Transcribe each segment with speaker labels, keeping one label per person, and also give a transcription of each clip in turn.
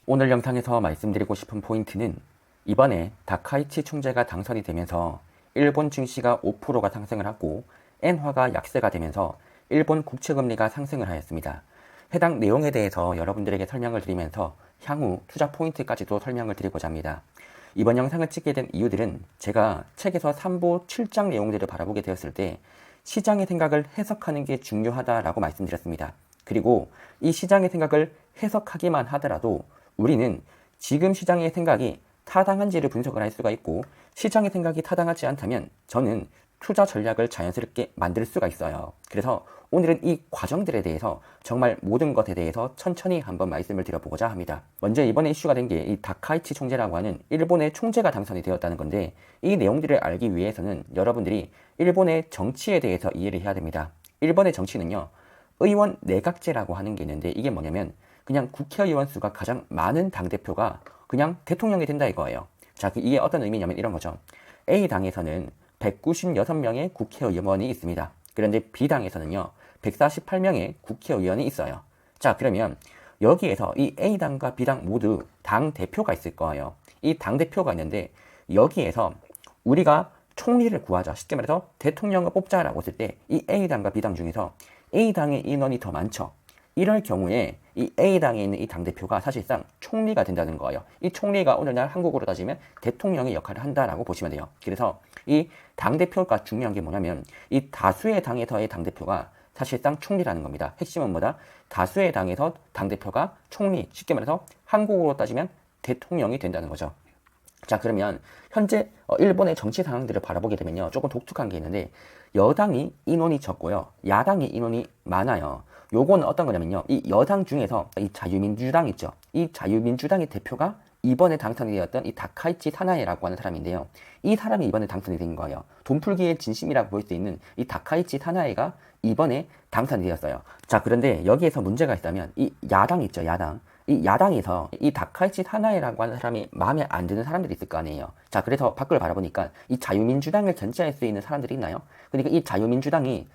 Speaker 1: 오늘 영상에서 말씀드리고 싶은 포인트는 이번에 다카이치 총재가 당선이 되면서 일본 증시가 5%가 상승을 하고 엔화가 약세가 되면서 일본 국채금리가 상승을 하였습니다. 해당 내용에 대해서 여러분들에게 설명을 드리면서 향후 투자 포인트까지도 설명을 드리고자 합니다. 이번 영상을 찍게 된 이유들은 제가 책에서 3부 7장 내용들을 바라보게 되었을 때 시장의 생각을 해석하는 게 중요하다라고 말씀드렸습니다. 그리고 이 시장의 생각을 해석하기만 하더라도 우리는 지금 시장의 생각이 타당한지를 분석을 할 수가 있고, 시장의 생각이 타당하지 않다면 저는 투자 전략을 자연스럽게 만들 수가 있어요. 그래서 오늘은 이 과정들에 대해서 정말 모든 것에 대해서 천천히 한번 말씀을 드려보고자 합니다. 먼저 이번에 이슈가 된 게 이 다카이치 총재라고 하는 일본의 총재가 당선이 되었다는 건데, 이 내용들을 알기 위해서는 여러분들이 일본의 정치에 대해서 이해를 해야 됩니다. 일본의 정치는요, 의원 내각제라고 하는 게 있는데, 이게 뭐냐면 그냥 국회의원 수가 가장 많은 당대표가 그냥 대통령이 된다 이거예요. 자, 이게 어떤 의미냐면 이런 거죠. A당에서는 196명의 국회의원이 있습니다. 그런데 B당에서는요, 148명의 국회의원이 있어요. 자, 그러면 여기에서 이 A당과 B당 모두 당대표가 있을 거예요. 이 당대표가 있는데 여기에서 우리가 총리를 구하자, 쉽게 말해서 대통령을 뽑자라고 했을 때 이 A당과 B당 중에서 A당의 인원이 더 많죠. 이럴 경우에 이 A당에 있는 이 당대표가 사실상 총리가 된다는 거예요. 이 총리가 오늘날 한국으로 따지면 대통령의 역할을 한다라고 보시면 돼요. 그래서 이 당대표가 중요한 게 뭐냐면 이 다수의 당에서의 당대표가 사실상 총리라는 겁니다. 핵심은 뭐다? 다수의 당에서 당대표가 총리, 쉽게 말해서 한국으로 따지면 대통령이 된다는 거죠. 자, 그러면 현재 일본의 정치 상황들을 바라보게 되면요, 조금 독특한 게 있는데 여당이 인원이 적고요, 야당이 인원이 많아요. 요거는 어떤 거냐면요, 이 여당 중에서 이 자유민주당 있죠. 이 자유민주당의 대표가 이번에 당선이 되었던 이 다카이치 사나에라고 하는 사람인데요, 이 사람이 이번에 당선이 된 거예요. 돈풀기의 진심이라고 볼 수 있는 이 다카이치 사나에가 이번에 당선이 되었어요. 자, 그런데 여기에서 문제가 있다면 이 야당 있죠, 야당. 이 야당에서 이 다카이치 사나에라고 하는 사람이 마음에 안 드는 사람들이 있을 거 아니에요. 자, 그래서 밖을 바라보니까 이 자유민주당을 견제할 수 있는 사람들이 있나요? 그러니까 이 자유민주당이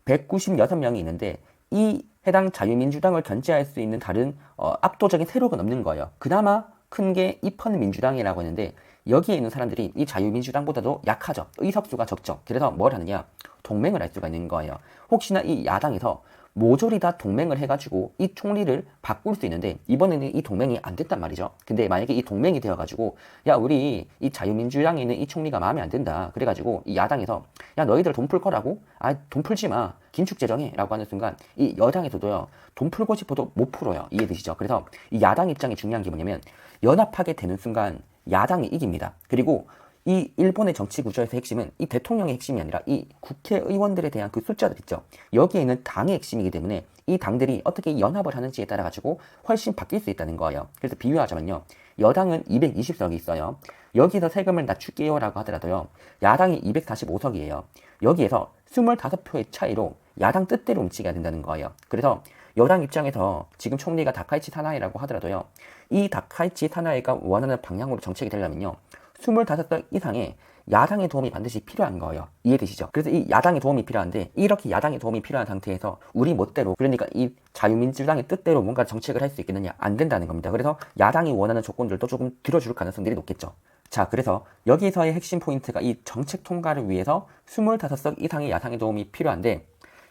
Speaker 1: 196명이 있는데 이 해당 자유민주당을 견제할 수 있는 다른 압도적인 세력은 없는 거예요. 그나마 큰 게 입헌민주당이라고 하는데 여기에 있는 사람들이 이 자유민주당보다도 약하죠. 의석수가 적죠. 그래서 뭘 하느냐? 동맹을 할 수가 있는 거예요. 혹시나 이 야당에서 모조리 다 동맹을 해가지고 이 총리를 바꿀 수 있는데 이번에는 이 동맹이 안 됐단 말이죠. 근데 만약에 이 동맹이 되어가지고 야, 우리 이 자유민주당에 있는 이 총리가 마음에 안 든다, 그래가지고 이 야당에서 야, 너희들 돈 풀 거라고? 아, 돈 풀지 마, 긴축재정해 라고 하는 순간 이 여당에서도요, 돈 풀고 싶어도 못 풀어요. 이해되시죠? 그래서 이 야당 입장이 중요한 게 뭐냐면 연합하게 되는 순간 야당이 이깁니다. 그리고 이 일본의 정치 구조에서 핵심은 이 대통령의 핵심이 아니라 이 국회의원들에 대한 그 숫자들 있죠. 여기에 있는 당의 핵심이기 때문에 이 당들이 어떻게 연합을 하는지에 따라 가지고 훨씬 바뀔 수 있다는 거예요. 그래서 비유하자면요, 여당은 220석이 있어요. 여기서 세금을 낮출게요 라고 하더라도요, 야당이 245석이에요. 여기에서 25표의 차이로 야당 뜻대로 움직여야 된다는 거예요. 그래서 여당 입장에서 지금 총리가 다카이치 사나이라고 하더라도요, 이 다카이치 사나이가 원하는 방향으로 정책이 되려면요, 25석 이상의 야당의 도움이 반드시 필요한 거예요. 이해되시죠? 그래서 이 야당의 도움이 필요한데 이렇게 야당의 도움이 필요한 상태에서 우리 멋대로, 그러니까 이 자유민주당의 뜻대로 뭔가 정책을 할 수 있겠느냐? 안 된다는 겁니다. 그래서 야당이 원하는 조건들도 조금 들어줄 가능성들이 높겠죠. 자, 그래서 여기서의 핵심 포인트가 이 정책 통과를 위해서 25석 이상의 야당의 도움이 필요한데,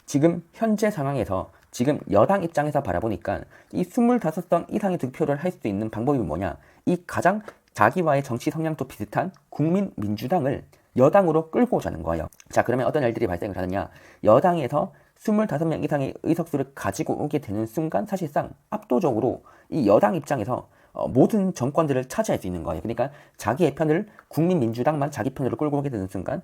Speaker 1: 지금 현재 상황에서 지금 여당 입장에서 바라보니까 이 25석 이상의 득표를 할 수 있는 방법이 뭐냐? 이 가장 자기와의 정치 성향도 비슷한 국민민주당을 여당으로 끌고 오자는 거예요. 자, 그러면 어떤 일들이 발생을 하느냐? 여당에서 25명 이상의 의석수를 가지고 오게 되는 순간 사실상 압도적으로 이 여당 입장에서 모든 정권들을 차지할 수 있는 거예요. 그러니까 자기의 편을, 국민민주당만 자기 편으로 끌고 오게 되는 순간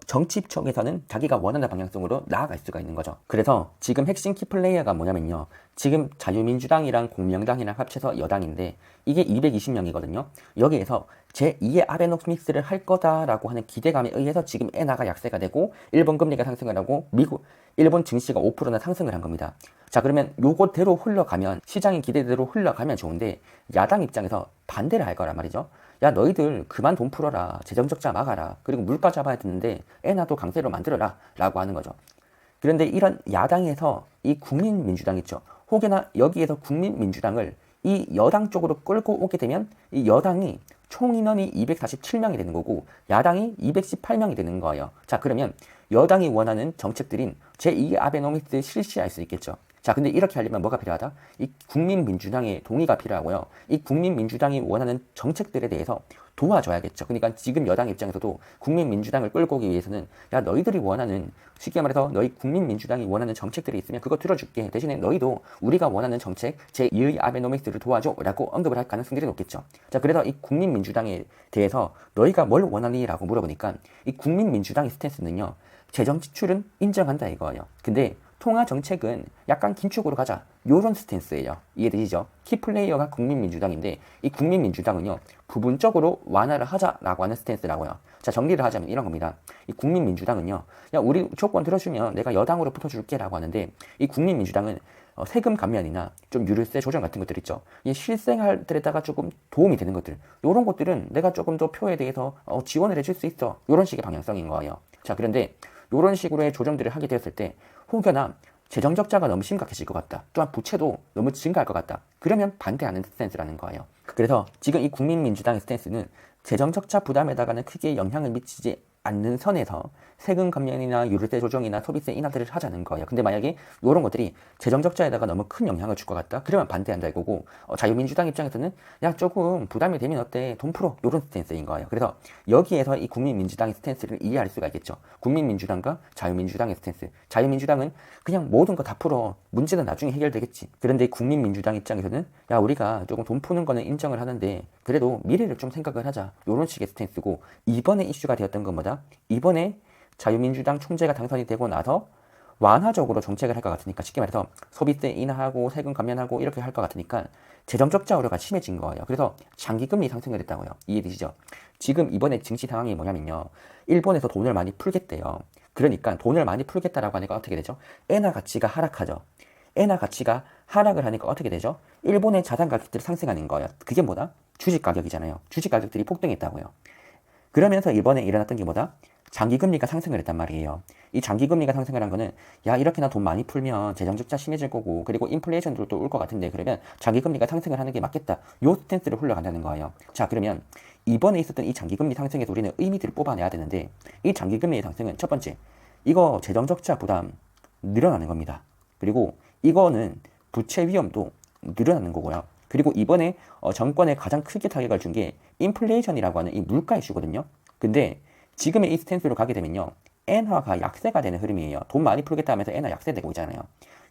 Speaker 1: 정치적에서는 자기가 원하는 방향성으로 나아갈 수가 있는 거죠. 그래서 지금 핵심 키플레이어가 뭐냐면요, 지금 자유민주당이랑 공명당이랑 합쳐서 여당인데 이게 220명이거든요. 여기에서 제2의 아베노믹스를 할 거다라고 하는 기대감에 의해서 지금 엔화가 약세가 되고 일본 금리가 상승을 하고 일본 증시가 5%나 상승을 한 겁니다. 자, 그러면 요거대로 흘러가면, 시장의 기대대로 흘러가면 좋은데 야당 입장에서 반대를 할 거란 말이죠. 야, 너희들 그만 돈 풀어라, 재정적자 막아라, 그리고 물가 잡아야 되는데 엔화도 강세로 만들어라 라고 하는 거죠. 그런데 이런 야당에서 이 국민민주당 있죠, 혹여나 여기에서 국민민주당을 이 여당 쪽으로 끌고 오게 되면 이 여당이 총 인원이 247명이 되는 거고 야당이 218명이 되는 거예요. 자, 그러면 여당이 원하는 정책들인 제2의 아베노믹스 실시할 수 있겠죠. 자, 근데 이렇게 하려면 뭐가 필요하다? 이 국민민주당의 동의가 필요하고요. 이 국민민주당이 원하는 정책들에 대해서 도와줘야겠죠. 그러니까 지금 여당 입장에서도 국민민주당을 끌고 오기 위해서는 야, 너희들이 원하는, 쉽게 말해서 너희 국민민주당이 원하는 정책들이 있으면 그거 들어줄게. 대신에 너희도 우리가 원하는 정책 제2의 아베노믹스를 도와줘 라고 언급을 할 가능성들이 높겠죠. 자, 그래서 이 국민민주당에 대해서 너희가 뭘 원하니? 라고 물어보니까 이 국민민주당의 스탠스는요, 재정 지출은 인정한다 이거예요. 근데 통화 정책은 약간 긴축으로 가자, 요런 스탠스예요. 이해되시죠? 키플레이어가 국민민주당인데 이 국민민주당은요, 부분적으로 완화를 하자라고 하는 스탠스라고요. 자, 정리를 하자면 이런 겁니다. 이 국민민주당은요, 야, 우리 조건 들어주면 내가 여당으로 붙어줄게 라고 하는데, 이 국민민주당은 세금 감면이나 좀 유류세 조정 같은 것들 있죠. 이 실생활들에다가 조금 도움이 되는 것들, 요런 것들은 내가 조금 더 표에 대해서 지원을 해줄 수 있어, 요런 식의 방향성인 거예요. 자, 그런데 요런 식으로의 조정들을 하게 되었을 때 혹여나 재정 적자가 너무 심각해질 것 같다, 또한 부채도 너무 증가할 것 같다, 그러면 반대하는 스탠스라는 거예요. 그래서 지금 이 국민민주당의 스탠스는 재정 적자 부담에다가는 크게 영향을 미치지 않는 선에서 세금 감면이나 유류세 조정이나 소비세 인하들을 하자는 거예요. 근데 만약에 이런 것들이 재정 적자에다가 너무 큰 영향을 줄 것 같다, 그러면 반대한다 이거고, 자유민주당 입장에서는 야, 조금 부담이 되면 어때, 돈 풀어, 이런 스탠스인 거예요. 그래서 여기에서 이 국민민주당의 스탠스를 이해할 수가 있겠죠. 국민민주당과 자유민주당의 스탠스. 자유민주당은 그냥 모든 거 다 풀어, 문제는 나중에 해결되겠지. 그런데 국민민주당 입장에서는 야, 우리가 조금 돈 푸는 거는 인정을 하는데 그래도 미래를 좀 생각을 하자, 이런 식의 스탠스고, 이번에 이슈가 되었던 것보다 이번에 자유민주당 총재가 당선이 되고 나서 완화적으로 정책을 할 것 같으니까, 쉽게 말해서 소비세 인하하고 세금 감면하고 이렇게 할 것 같으니까 재정적자 우려가 심해진 거예요. 그래서 장기금리 상승을 했다고요. 이해되시죠? 지금 이번에 증시 상황이 뭐냐면요, 일본에서 돈을 많이 풀겠대요. 그러니까 돈을 많이 풀겠다라고 하니까 어떻게 되죠? 엔화 가치가 하락하죠. 엔화 가치가 하락을 하니까 어떻게 되죠? 일본의 자산 가격들이 상승하는 거예요. 그게 뭐다? 주식 가격이잖아요. 주식 가격들이 폭등했다고요. 그러면서 이번에 일어났던 게 뭐다? 장기금리가 상승을 했단 말이에요. 이 장기금리가 상승을 한 거는 야, 이렇게나 돈 많이 풀면 재정적자 심해질 거고, 그리고 인플레이션도 또 올 것 같은데, 그러면 장기금리가 상승을 하는 게 맞겠다, 요 스탠스를 흘러간다는 거예요. 자, 그러면 이번에 있었던 이 장기금리 상승에서 우리는 의미들을 뽑아내야 되는데, 이 장기금리의 상승은 첫 번째, 이거 재정적자 부담 늘어나는 겁니다. 그리고 이거는 부채 위험도 늘어나는 거고요. 그리고 이번에 정권에 가장 크게 타격을 준 게 인플레이션이라고 하는 이 물가 이슈거든요. 근데 지금의 이 스탠스로 가게 되면요, 엔화가 약세가 되는 흐름이에요. 돈 많이 풀겠다 하면서 엔화 약세되고 있잖아요.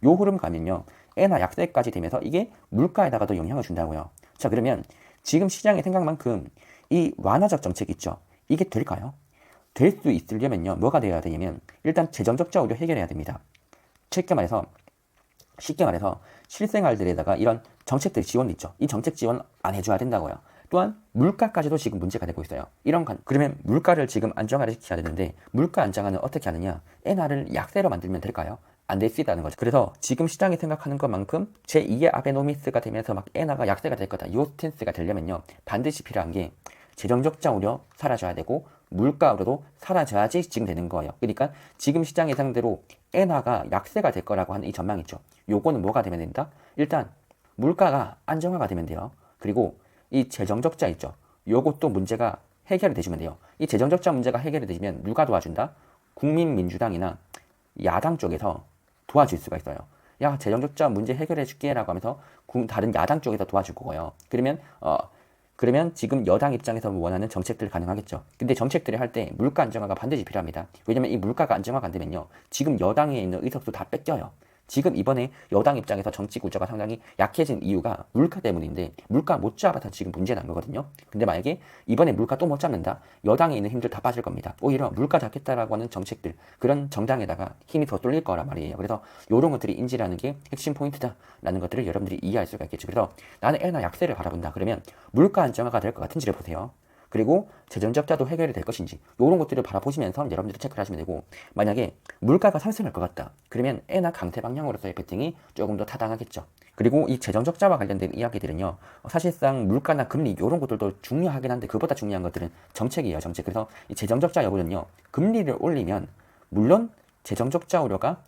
Speaker 1: 요 흐름 가면요, 엔화 약세까지 되면서 이게 물가에다가도 영향을 준다고요. 자, 그러면 지금 시장의 생각만큼 이 완화적 정책 있죠, 이게 될까요? 될 수 있으려면요, 뭐가 되어야 되냐면 일단 재정적자 우려 해결해야 됩니다. 쉽게 말해서 실생활들에다가 이런 정책들 지원 있죠, 이 정책 지원 안 해줘야 된다고요. 또한 물가까지도 지금 문제가 되고 있어요. 그러면 물가를 지금 안정화를 시켜야 되는데, 물가 안정화는 어떻게 하느냐? 엔화를 약세로 만들면 될까요? 안 될 수 있다는 거죠. 그래서 지금 시장이 생각하는 것만큼 제2의 아베노미스가 되면서 막 엔화가 약세가 될 거다, 이 스탠스가 되려면요, 반드시 필요한 게 재정적자 우려 사라져야 되고 물가 우려도 사라져야지 지금 되는 거예요. 그러니까 지금 시장 예상대로 엔화가 약세가 될 거라고 하는 이 전망 있죠. 요거는 뭐가 되면 된다? 일단 물가가 안정화가 되면 돼요. 그리고 이 재정적자 있죠, 요것도 문제가 해결이 되시면 돼요. 이 재정적자 문제가 해결이 되시면 누가 도와준다? 국민민주당이나 야당 쪽에서 도와줄 수가 있어요. 야, 재정적자 문제 해결해 줄게 라고 하면서 다른 야당 쪽에서 도와줄 거고요. 그러면 지금 여당 입장에서 원하는 정책들 가능하겠죠. 근데 정책들을 할 때 물가 안정화가 반드시 필요합니다. 왜냐면 이 물가가 안정화가 안 되면요, 지금 여당에 있는 의석수 다 뺏겨요. 지금 이번에 여당 입장에서 정치 구조가 상당히 약해진 이유가 물가 때문인데, 물가 못 잡아서 지금 문제 난 거거든요. 근데 만약에 이번에 물가 또 못 잡는다, 여당에 있는 힘들 다 빠질 겁니다. 오히려 물가 잡겠다라고 하는 정책들, 그런 정당에다가 힘이 더 쏠릴 거란 말이에요. 그래서 이런 것들이 인지라는 게 핵심 포인트다라는 것들을 여러분들이 이해할 수가 있겠죠. 그래서 나는 엔화 약세를 바라본다, 그러면 물가 안정화가 될 것 같은지를 보세요. 그리고 재정적자도 해결이 될 것인지, 이런 것들을 바라보시면서 여러분들이 체크를 하시면 되고, 만약에 물가가 상승할 것 같다, 그러면 엔화 강세 방향으로서의 베팅이 조금 더 타당하겠죠. 그리고 이 재정적자와 관련된 이야기들은요, 사실상 물가나 금리 이런 것들도 중요하긴 한데 그보다 중요한 것들은 정책이에요, 정책. 그래서 이 재정적자 여부는요, 금리를 올리면 물론 재정적자 우려가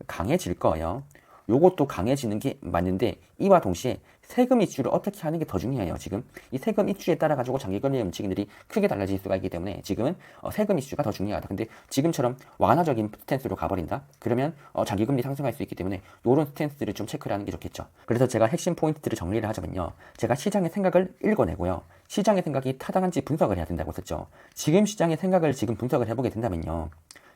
Speaker 1: 강해질 거예요. 요것도 강해지는 게 맞는데 이와 동시에 세금 이슈를 어떻게 하는 게 더 중요해요. 지금 이 세금 이슈에 따라 가지고 장기금리 움직임들이 크게 달라질 수가 있기 때문에 지금은 세금 이슈가 더 중요하다. 근데 지금처럼 완화적인 스탠스로 가버린다? 그러면 장기금리 상승할 수 있기 때문에 이런 스탠스를 좀 체크를 하는 게 좋겠죠. 그래서 제가 핵심 포인트들을 정리를 하자면요. 제가 시장의 생각을 읽어내고요. 시장의 생각이 타당한지 분석을 해야 된다고 했었죠. 지금 시장의 생각을 지금 분석을 해보게 된다면요.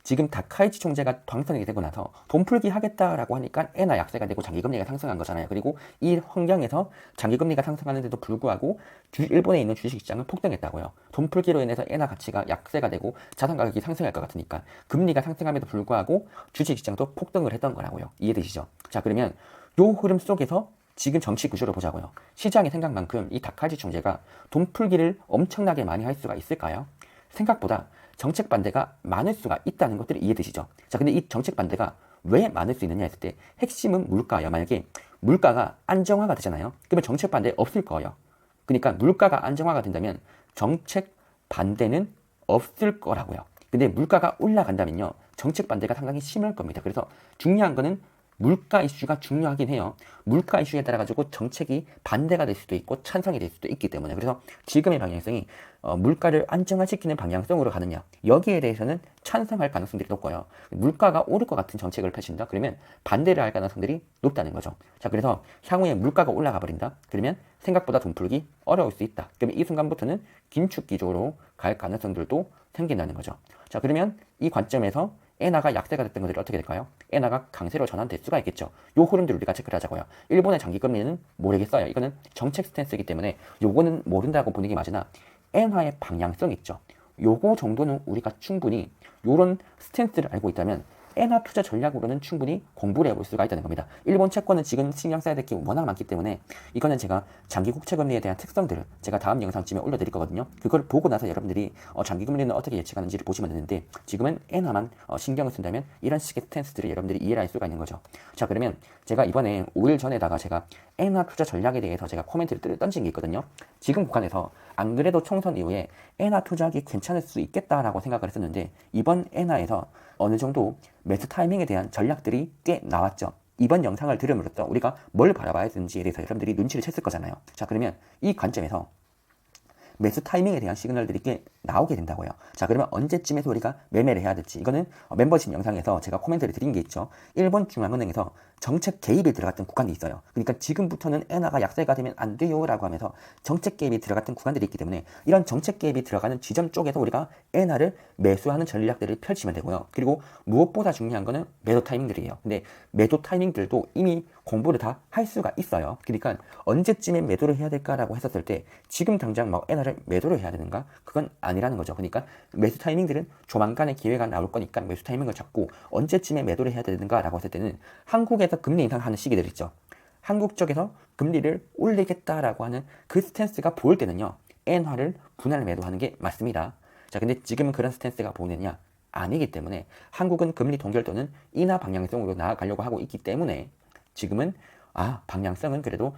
Speaker 1: 지금 다카이치 총재가 당선이 되고 나서 돈풀기 하겠다라고 하니까 엔화 약세가 되고 장기금리가 상승한 거잖아요. 그리고 이 환경에서 장기금리가 상승하는데도 불구하고 일본에 있는 주식시장은 폭등했다고요. 돈풀기로 인해서 엔화 가치가 약세가 되고 자산 가격이 상승할 것 같으니까 금리가 상승함에도 불구하고 주식시장도 폭등을 했던 거라고요. 이해되시죠? 자, 그러면 요 흐름 속에서 지금 정치 구조를 보자고요. 시장의 생각만큼 이 다카이치 총재가 돈풀기를 엄청나게 많이 할 수가 있을까요? 생각보다 정책 반대가 많을 수가 있다는 것들이 이해되시죠? 자, 근데 이 정책 반대가 왜 많을 수 있느냐 했을 때 핵심은 물가예요. 만약에 물가가 안정화가 되잖아요. 그러면 정책 반대 없을 거예요. 그러니까 물가가 안정화가 된다면 정책 반대는 없을 거라고요. 근데 물가가 올라간다면요. 정책 반대가 상당히 심할 겁니다. 그래서 중요한 거는 물가 이슈가 중요하긴 해요. 물가 이슈에 따라 가지고 정책이 반대가 될 수도 있고 찬성이 될 수도 있기 때문에 그래서 지금의 방향성이 물가를 안정화시키는 방향성으로 가느냐 여기에 대해서는 찬성할 가능성들이 높고요. 물가가 오를 것 같은 정책을 펼친다 그러면 반대를 할 가능성들이 높다는 거죠. 자, 그래서 향후에 물가가 올라가 버린다 그러면 생각보다 돈 풀기 어려울 수 있다. 그러면 이 순간부터는 긴축 기조로 갈 가능성들도 생긴다는 거죠. 자, 그러면 이 관점에서 엔화가 약세가 됐던 것들이 어떻게 될까요? 엔화가 강세로 전환될 수가 있겠죠. 요 흐름들을 우리가 체크를 하자고요. 일본의 장기금리는 모르겠어요. 이거는 정책 스탠스이기 때문에 요거는 모른다고 보는 게 맞으나 엔화의 방향성 있죠. 요거 정도는 우리가 충분히 요런 스탠스를 알고 있다면 엔화 투자 전략으로는 충분히 공부를 해볼 수가 있다는 겁니다. 일본 채권은 지금 신경 써야 될 게 워낙 많기 때문에 이거는 제가 장기 국채금리에 대한 특성들을 제가 다음 영상쯤에 올려드릴 거거든요. 그걸 보고 나서 여러분들이 장기 금리는 어떻게 예측하는지를 보시면 되는데 지금은 엔화만 신경을 쓴다면 이런 식의 스탠스들을 여러분들이 이해를 할 수가 있는 거죠. 자, 그러면 제가 이번에 5일 전에다가 제가 엔화 투자 전략에 대해서 제가 코멘트를 던진 게 있거든요. 지금 구간에서 안 그래도 총선 이후에 엔화 투자하기 괜찮을 수 있겠다라고 생각을 했었는데 이번 엔화에서 어느 정도 매수 타이밍에 대한 전략들이 꽤 나왔죠. 이번 영상을 들음으로써 우리가 뭘 바라봐야 되는지에 대해서 여러분들이 눈치를 챘을 거잖아요. 자, 그러면 이 관점에서 매수 타이밍에 대한 시그널들이 꽤 나오게 된다고요. 자, 그러면 언제쯤에서 우리가 매매를 해야 될지 이거는 멤버십 영상에서 제가 코멘트를 드린 게 있죠. 일본 중앙은행에서 정책 개입이 들어갔던 구간이 있어요. 그러니까 지금부터는 엔화가 약세가 되면 안 돼요 라고 하면서 정책 개입이 들어갔던 구간들이 있기 때문에 이런 정책 개입이 들어가는 지점 쪽에서 우리가 엔화를 매수하는 전략들을 펼치면 되고요. 그리고 무엇보다 중요한 거는 매도 타이밍들이에요. 근데 매도 타이밍들도 이미 공부를 다 할 수가 있어요. 그러니까 언제쯤에 매도를 해야 될까라고 했었을 때 지금 당장 막 엔화를 매도를 해야 되는가? 그건 아니라는 거죠. 그러니까 매수 타이밍들은 조만간에 기회가 나올 거니까 매수 타이밍을 잡고 언제쯤에 매도를 해야 되는가라고 했을 때는 한국에서 금리 인상하는 시기들 있죠. 한국 쪽에서 금리를 올리겠다라고 하는 그 스탠스가 보일 때는요. 엔화를 분할 매도하는 게 맞습니다. 자, 근데 지금은 그런 스탠스가 보이느냐? 아니기 때문에 한국은 금리 동결 또는 인하 방향성으로 나아가려고 하고 있기 때문에 지금은 방향성은 그래도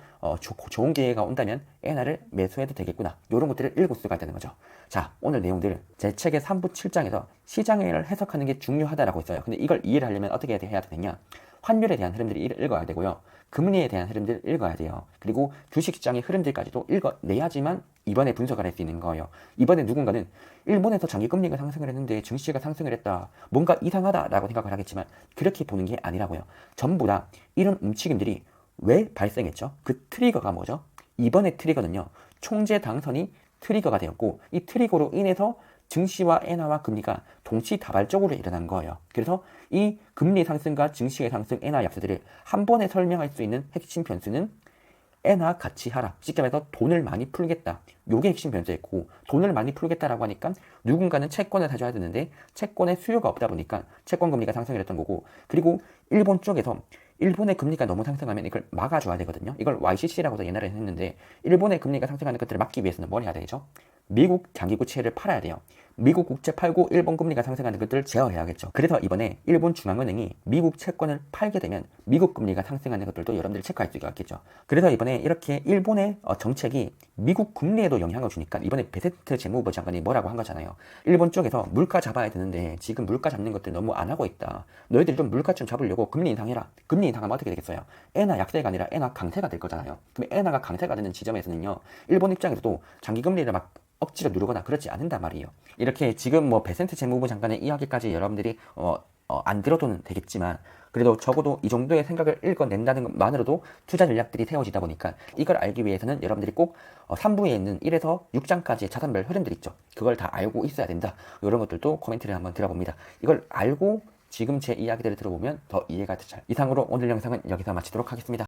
Speaker 1: 좋은 기회가 온다면 엔화를 매수해도 되겠구나. 이런 것들을 읽을 수가 있다는 거죠. 자, 오늘 내용들 제 책의 3부 7장에서 시장을 해석하는 게 중요하다라고 했어요. 근데 이걸 이해를 하려면 어떻게 해야 되느냐? 환율에 대한 흐름들을 읽어야 되고요. 금리에 대한 흐름들을 읽어야 돼요. 그리고 주식시장의 흐름들까지도 읽어내야지만 이번에 분석을 할 수 있는 거예요. 이번에 누군가는 일본에서 장기금리가 상승을 했는데 증시가 상승을 했다. 뭔가 이상하다라고 생각을 하겠지만 그렇게 보는 게 아니라고요. 전부 다 이런 움직임들이 왜 발생했죠? 그 트리거가 뭐죠? 이번에 트리거는요. 총재 당선이 트리거가 되었고 이 트리거로 인해서 증시와 엔화와 금리가 동시다발적으로 일어난 거예요. 그래서 이 금리 상승과 증시의 상승, 엔화 약세들을 한 번에 설명할 수 있는 핵심 변수는 엔화 가치 하락, 쉽게 말해서 돈을 많이 풀겠다. 요게 핵심 변수였고 돈을 많이 풀겠다라고 하니까 누군가는 채권을 사줘야 되는데 채권의 수요가 없다 보니까 채권 금리가 상승을 했던 거고 그리고 일본 쪽에서 일본의 금리가 너무 상승하면 이걸 막아줘야 되거든요. 이걸 YCC라고도 옛날에 했는데 일본의 금리가 상승하는 것들을 막기 위해서는 뭘 해야 되죠? 미국 장기국채를 팔아야 돼요. 미국 국채 팔고 일본 금리가 상승하는 것들을 제어해야겠죠. 그래서 이번에 일본 중앙은행이 미국 채권을 팔게 되면 미국 금리가 상승하는 것들도 여러분들이 체크할 수가 있겠죠. 그래서 이번에 이렇게 일본의 정책이 미국 금리에도 영향을 주니까 이번에 베세트 재무부 장관이 뭐라고 한 거잖아요. 일본 쪽에서 물가 잡아야 되는데 지금 물가 잡는 것들 너무 안 하고 있다. 너희들이 좀 물가 좀 잡으려고 금리 인상해라. 금리 인상하면 어떻게 되겠어요? 엔화 약세가 아니라 엔화 강세가 될 거잖아요. 그럼 엔화가 강세가 되는 지점에서는요, 일본 입장에서도 장기 금리를 막 억지로 누르거나 그렇지 않는단 말이에요. 이렇게 지금 뭐 베센트 재무부 장관의 이야기까지 여러분들이 안 들어도는 되겠지만 그래도 적어도 이 정도의 생각을 읽어낸다는 것만으로도 투자 전략들이 세워지다 보니까 이걸 알기 위해서는 여러분들이 꼭 3부에 있는 1에서 6장까지의 자산별 흐름들 있죠. 그걸 다 알고 있어야 된다. 이런 것들도 코멘트를 한번 들어봅니다. 이걸 알고 지금 제 이야기들을 들어보면 더 이해가 되죠. 이상으로 오늘 영상은 여기서 마치도록 하겠습니다.